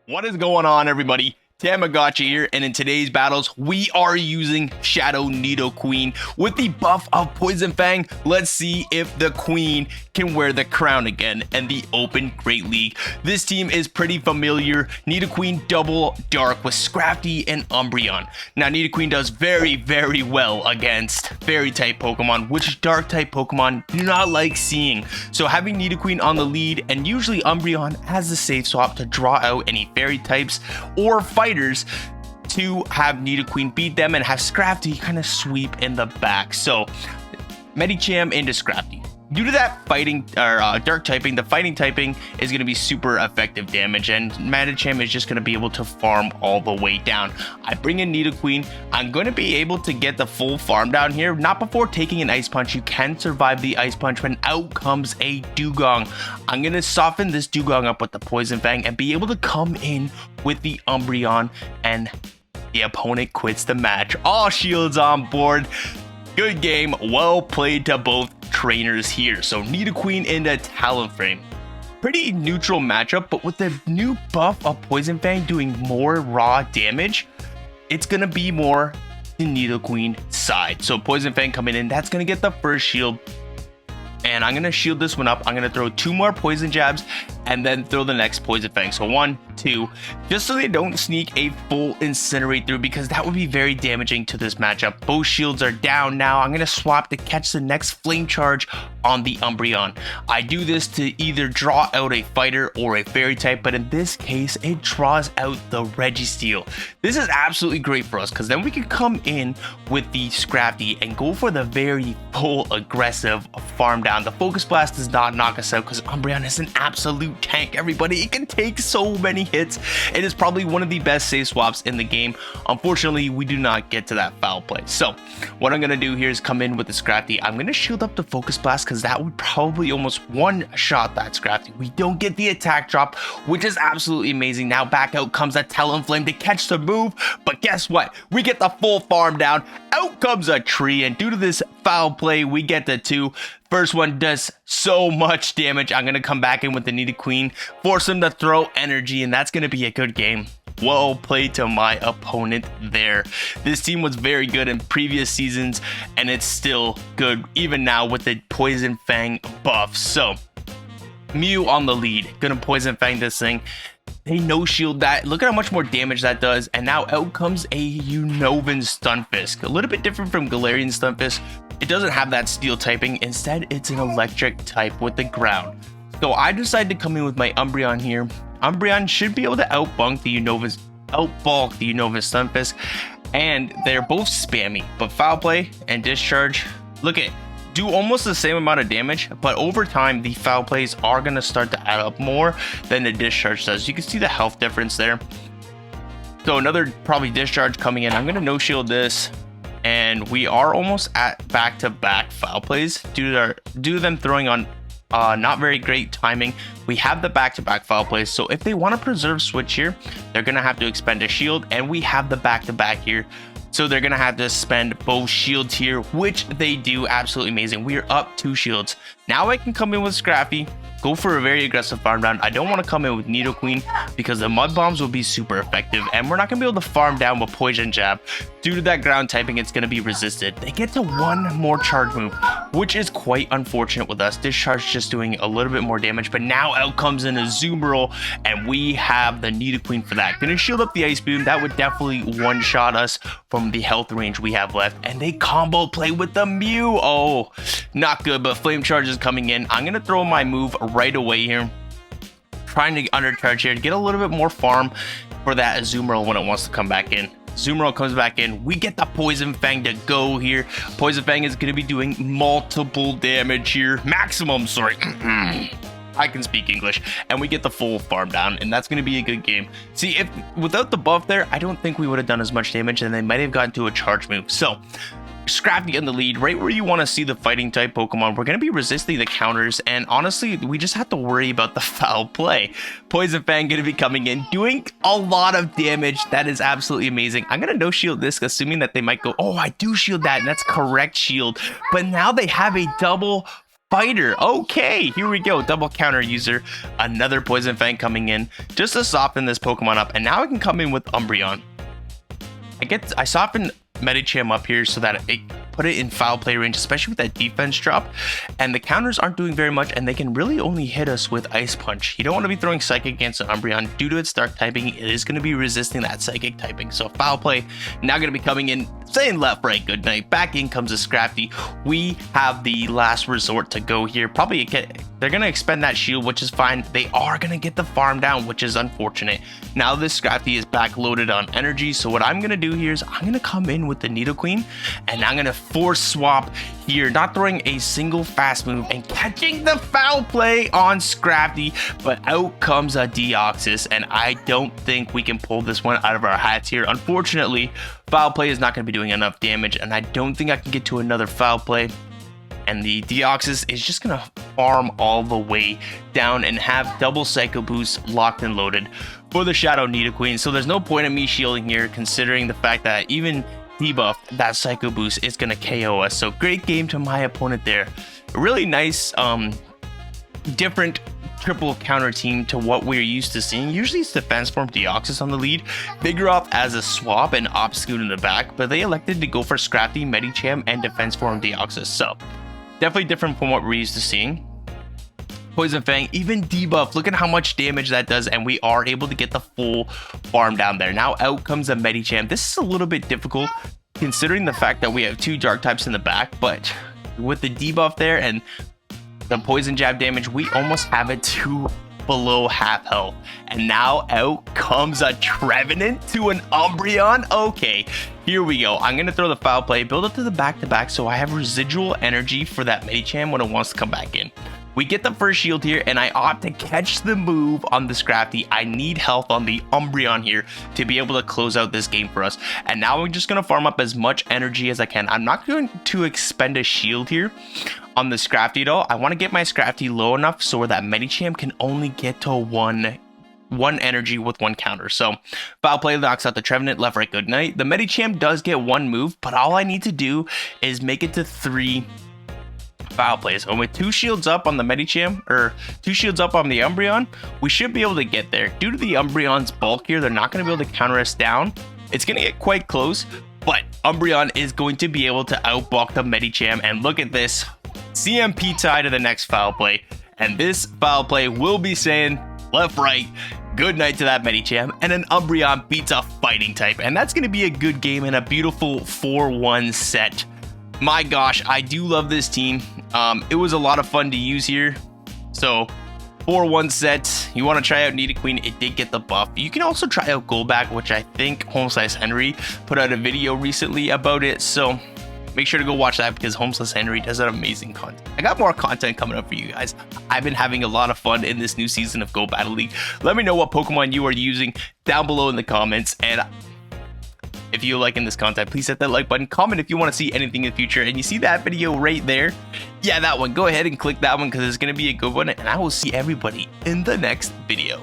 What is going on, everybody? Thammagotcha here, and in today's battles, we are using Shadow Nidoqueen with the buff of Poison Fang. Let's see if the Queen can wear the crown again in the Open Great League. This team is pretty familiar. Nidoqueen double dark with Crafty and Umbreon. Now, Nidoqueen does very, very well against fairy type Pokemon, which dark type Pokemon do not like seeing. So having Nidoqueen on the lead, and usually Umbreon has the safe swap to draw out any fairy types or fighters to have Nidoqueen beat them and have Scrafty kind of sweep in the back. So Medicham into Scrafty. Due to that fighting or dark typing, the fighting typing is going to be super effective damage, and Medicham is just going to be able to farm all the way down. I bring in Nidoqueen. I'm going to be able to get the full farm down here, not before taking an Ice Punch. You can survive the Ice Punch when out comes a Dugong. I'm going to soften this Dugong up with the Poison Fang and be able to come in with the Umbreon, and the opponent quits the match. All shields on board. Good game. Well played to both trainers here. So Nidoqueen into Talonflame. Pretty neutral matchup, but with the new buff of Poison Fang doing more raw damage, it's going to be more the Nidoqueen side. So Poison Fang coming in, that's going to get the first shield. And I'm going to shield this one up. I'm going to throw 2 more poison jabs and then throw the next Poison Fang. So 1, 2, just so they don't sneak a full Incinerate through, because that would be very damaging to this matchup. Both shields are down now. I'm going to swap to catch the next Flame Charge on the Umbreon. I do this to either draw out a fighter or a fairy type, but in this case, it draws out the Registeel. This is absolutely great for us, because then we can come in with the Scrafty and go for the very full aggressive farm down. The Focus Blast does not knock us out because Umbreon is an absolute tank, everybody. It can take so many hits. It is probably one of the best save swaps in the game. Unfortunately, we do not get to that foul play. So what I'm going to do here is come in with the Scrafty. I'm going to shield up the Focus Blast because that would probably almost one-shot that Scrafty. We don't get the attack drop, which is absolutely amazing. Now back out comes a Talonflame to catch the move, but guess what? We get the full farm down. Out comes a tree, and due to this foul play, we get the 2. First one does so much damage. I'm going to come back in with the Nidoqueen, force him to throw energy, and that's going to be a good game. Well played to my opponent there. This team was very good in previous seasons, and it's still good even now with the Poison Fang buff. So Mew on the lead, gonna Poison Fang this thing. They no shield that. Look at how much more damage that does. And now out comes a Unnovan Stunfisk. A little bit different from Galarian Stunfisk. It doesn't have that steel typing. Instead, it's an electric type with the ground. So I decided to come in with my Umbreon here. Umbreon should be able to outbulk the Unnovan Stunfisk. And they're both spammy. But Foul Play and Discharge, look at, do almost the same amount of damage, but over time the foul plays are going to start to add up more than the discharge does. You can see the health difference there. So another probably discharge coming in. I'm going to no shield this, and we are almost at back-to-back foul plays due to them throwing on not very great timing. We have the back-to-back foul plays, so if they want to preserve switch here, they're going to have to expend a shield, and we have the back-to-back here. So they're going to have to spend both shields here, which they do. Absolutely amazing. We are up 2 shields. Now I can come in with Scrafty, go for a very aggressive farm down. I don't want to come in with Nidoqueen because the Mud Bombs will be super effective, and we're not going to be able to farm down with Poison Jab. Due to that ground typing, it's going to be resisted. They get to 1 more charge move, which is quite unfortunate with us. Discharge just doing a little bit more damage, but now out comes in a Azumarill, and we have the Nidoqueen for that. Going to shield up the Ice Beam. That would definitely one-shot us from the health range we have left, and they combo play with the Mew. Oh, not good, but Flame Charge is coming in. I'm going to throw my move right away here, trying to undercharge here to get a little bit more farm for that Azumarill when it wants to come back in. Azumarill comes back in. We get the Poison Fang to go here. Poison Fang is going to be doing multiple damage here. Maximum, sorry. I can speak English. And we get the full farm down, and that's going to be a good game. See, if without the buff there, I don't think we would have done as much damage, and they might have gotten to a charge move. So Scrafty in the lead, right where you want to see the fighting type Pokemon. We're going to be resisting the counters, and honestly, we just have to worry about the foul play. Poison Fang going to be coming in, doing a lot of damage. That is absolutely amazing. I'm going to no shield this, assuming that they might go, oh, I do shield that, and that's correct shield. But now they have a double Fighter. Okay, here we go. Double counter user. Another Poison Fang coming in just to soften this Pokemon up. And now I can come in with Umbreon. I soften Medicham up here so that it put it in foul play range, especially with that defense drop. And the counters aren't doing very much, and they can really only hit us with Ice Punch. You don't want to be throwing Psychic against an Umbreon. Due to its Dark typing, it is going to be resisting that Psychic typing. So foul play, now going to be coming in, saying left, right, good night. Back in comes a Scrafty. We have the last resort to go here. Probably they're going to expend that shield, which is fine. They are going to get the farm down, which is unfortunate. Now this Scrafty is back loaded on energy. So what I'm going to do here is I'm going to come in with the Nidoqueen, and I'm going to force swap here, not throwing a single fast move and catching the foul play on Scrafty, but out comes a Deoxys, and I don't think we can pull this one out of our hats here. Unfortunately, foul play is not going to be doing enough damage, and I don't think I can get to another foul play. And the Deoxys is just going to farm all the way down and have double Psycho Boost locked and loaded for the Shadow Nidoqueen. So there's no point in me shielding here, considering the fact that even debuff, that Psycho Boost is going to KO us. So great game to my opponent there. A really nice, different triple counter team to what we're used to seeing. Usually it's Defense Form Deoxys on the lead, Vigoroth as a swap, and Obscute in the back, but they elected to go for Scrafty, Medicham, and Defense Form Deoxys. So definitely different from what we're used to seeing. Poison Fang, even debuff, look at how much damage that does, and we are able to get the full farm down there. Now out comes a Medicham. This is a little bit difficult considering the fact that we have two dark types in the back, but with the debuff there and the poison jab damage, we almost have it to below half health. And now out comes a Trevenant to an Umbreon. Okay, here we go. I'm going to throw the foul play, build up to the back-to-back so I have residual energy for that Medicham when it wants to come back in. We get the first shield here, and I opt to catch the move on the Scrafty. I need health on the Umbreon here to be able to close out this game for us. And now I'm just going to farm up as much energy as I can. I'm not going to expend a shield here on the Scrafty at all. I want to get my Scrafty low enough so that Medicham can only get to one energy with one counter. So foul play knocks out the Trevenant, left, right, good night. The Medicham does get one move, but all I need to do is make it to 3 foul plays. And with 2 shields up on the Medicham, or 2 shields up on the Umbreon, we should be able to get there. Due to the Umbreon's bulk here, they're not going to be able to counter us down. It's going to get quite close, but Umbreon is going to be able to outbulk the Medicham. And look at this, CMP tie to the next foul play. And this foul play will be saying left, right, good night to that Medicham, and an Umbreon beats a fighting type. And that's going to be a good game and a beautiful 4-1 set. My gosh, I do love this team. It was a lot of fun to use here. So 4-1 set. You want to try out Nidoqueen, it did get the buff. You can also try out Golbat, which I think Homesize Henry put out a video recently about it. So make sure to go watch that because Homesize Henry does that amazing content. I got more content coming up for you guys. I've been having a lot of fun in this new season of Go Battle League. Let me know what Pokemon you are using down below in the comments. And if you're liking this content, please hit that like button. Comment if you want to see anything in the future. And you see that video right there? Yeah, that one. Go ahead and click that one because it's going to be a good one. And I will see everybody in the next video.